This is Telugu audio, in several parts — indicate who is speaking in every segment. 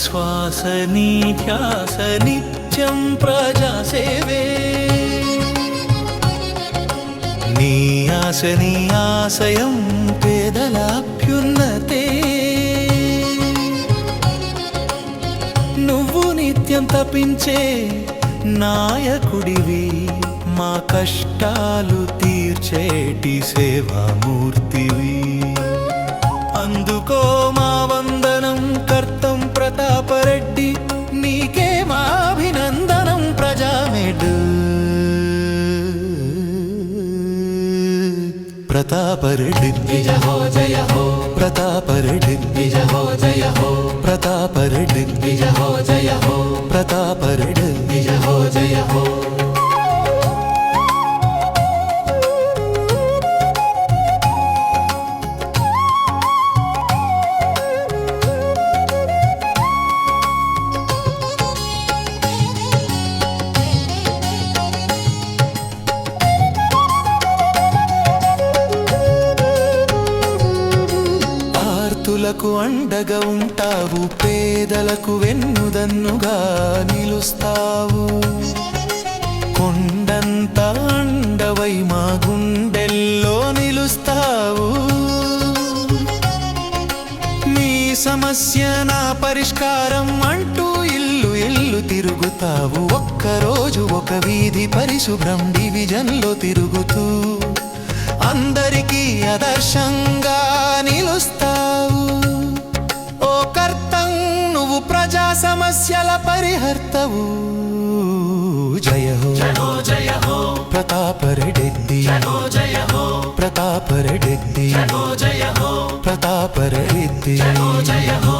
Speaker 1: శ్వాస నీ ధ్యాస నిత్యం ప్రజాసేవే నీ ఆశ నీ ఆశయం పేదల అభ్యున్నతే నువ్వు నిత్యం తపించే నాయకుడివి మా కష్టాలు తీర్చేటి సేవామూర్తివి అందుకో మా వందనం కర్తం ప్రతాపరెడ్డి నీకే మా అభినందనం ప్రజామెడు ప్రతాపరెడ్డి
Speaker 2: జయ హో జయ హో
Speaker 1: ప్రతాపరెడ్డి
Speaker 2: జయ హో జయ హో
Speaker 1: ప్రతాపరెడ్డి
Speaker 2: జయ హో జయ హో
Speaker 1: ప్రతాపరెడ్డి
Speaker 2: జయ హో జయ హో
Speaker 1: ఆర్తులకు అండగా ఉంటావు పేదలకు వెన్నుదన్నుగా నిలుస్తావు కొండంత అండవై మా గుండెల్లో నిలుస్తావు మీ సమస్య నా పరిష్కారం అంటూ ఇల్లు ఇల్లు తిరుగుతావు ఒక్కరోజు ఒక వీధి పరిశుభ్రం డివిజన్లో తిరుగుతూ అందరికీ ఆదర్శంగా నిలుస్తావు ఓ కర్తం నువ్వు ప్రజా సమస్యల పరిహర్తవు జయ హో
Speaker 2: జయ హో
Speaker 1: ప్రతాపరెడ్డి
Speaker 2: జయ హో
Speaker 1: ప్రతాపరెడ్డి
Speaker 2: జయ హో
Speaker 1: ప్రతాపరెడ్డి
Speaker 2: జయ హో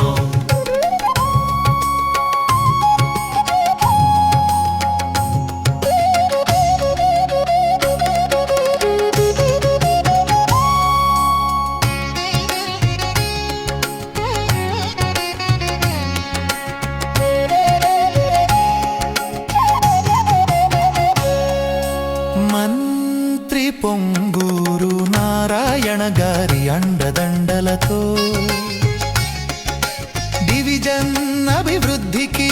Speaker 1: మంత్రి పొంగూరు నారాయణ గారి అండదండలతో డివిజన్ అభివృద్ధికి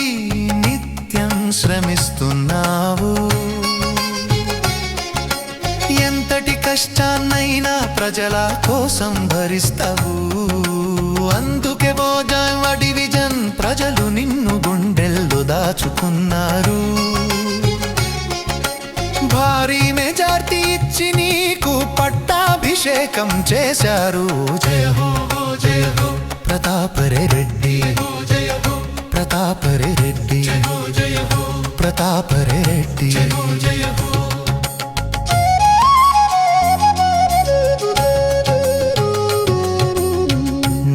Speaker 1: నిత్యం శ్రమిస్తున్నావు ఎంతటి కష్టాన్నైనా ప్రజల కోసం భరిస్తావు అందుకే భోజన డివిజన్ ప్రజలు నిన్ను గుండెల్లో దాచుకున్నారు భారీ మెజార్టీ ఇచ్చి నీకు పట్టాభిషేకం చేశారు
Speaker 2: జయ హో జయ హో
Speaker 1: ప్రతాపరెడ్డి
Speaker 2: జయ హో
Speaker 1: ప్రతాపరెడ్డి
Speaker 2: జయ హో
Speaker 1: ప్రతాపరెడ్డి
Speaker 2: జయ హో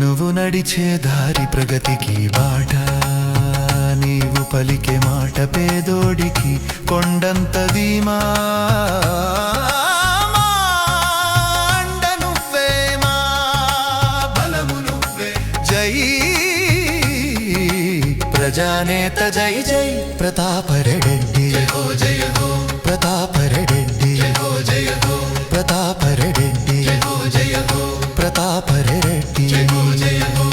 Speaker 1: నువ్వు నడిచే దారి ప్రగతికి బాట నీవు పలికే మాట పేదోడికి కొండంత ధీమా మా అండ నువ్వే, మా బలము నువ్వే. జై ప్రజానేత జై జై ప్రతాపరెడ్డి
Speaker 2: జయ హో
Speaker 1: ప్రతాపరెడ్డి
Speaker 2: జయ హో
Speaker 1: ప్రతాపరెడ్డి
Speaker 2: జయ హో
Speaker 1: ప్రతాపరెడ్డి
Speaker 2: జయ హో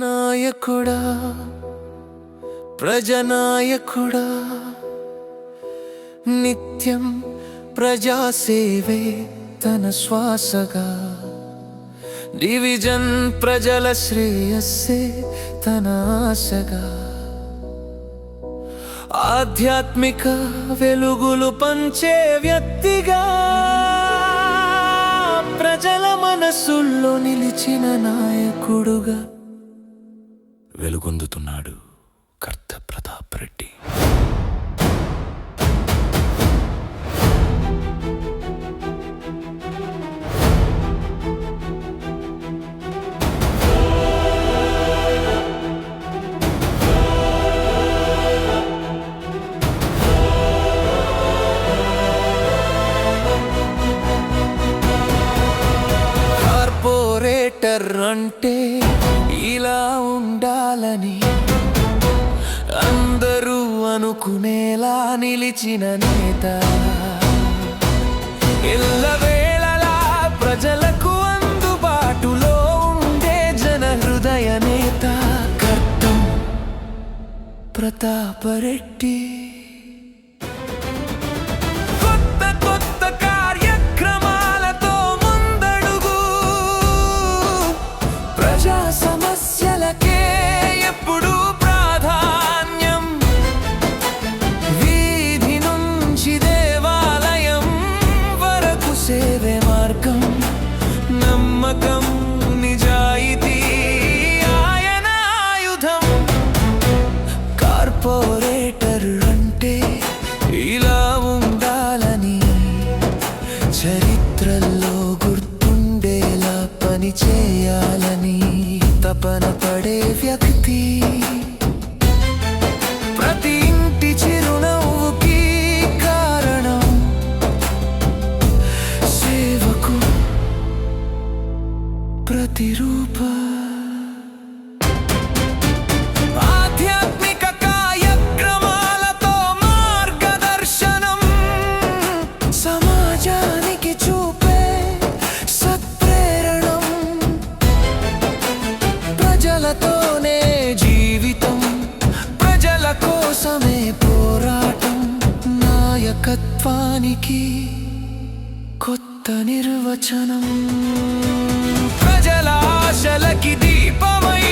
Speaker 1: నాయకుడా ప్రజనాయకుడా నిత్యం ప్రజాసేవే తన శ్వాసగా డివిజన్ ప్రజల శ్రేయస్సే తన ఆశగా ఆధ్యాత్మిక వెలుగులు పంచే వ్యక్తిగా ప్రజల మనసుల్లో నిలిచిన నాయకుడుగా వెలుగొందుతున్నాడు కర్త ప్రతాప్ రెడ్డి. అంటే ఇలా ఉండాలని అందరూ అనుకునేలా నిలిచిన నేత, ఎల్లవేళలా ప్రజలకు అందుబాటులో ఉండే జన హృదయ నేత కర్తం ప్రతాపరెడ్డి. కొత్త కొత్త కార్యక్రమాలతో ముందడుగు, ప్రజా సమస్యలకే ఎప్పుడు ప్రాధాన్యం, వీధి నుంచి దేవాలయం వరకు సేవే మార్గం, నమ్మకం నిజాయితీ ఆయన ఆయుధం. కార్పొరేటర్ అంటే ఇలా ఉండాలని చరిత్రలో గుర్తుండేలా పని చేయాలని తపన పడే వ్యక్తి, ప్రతి ఇంటి చిరునవ్వుకి కారణం, సేవకు ప్రతిరూప. ఆధ్యాత్మిక కార్యక్రమాలతో మార్గదర్శనం, సమాజానికి చూపే సత్ప్రేరణం, ప్రజలతోనే జీవితం, ప్రజల కోసమే పోరాటం, నాయకత్వానికి కొత్త నిర్వచనం, ప్రజల ఆశలకి దీపమై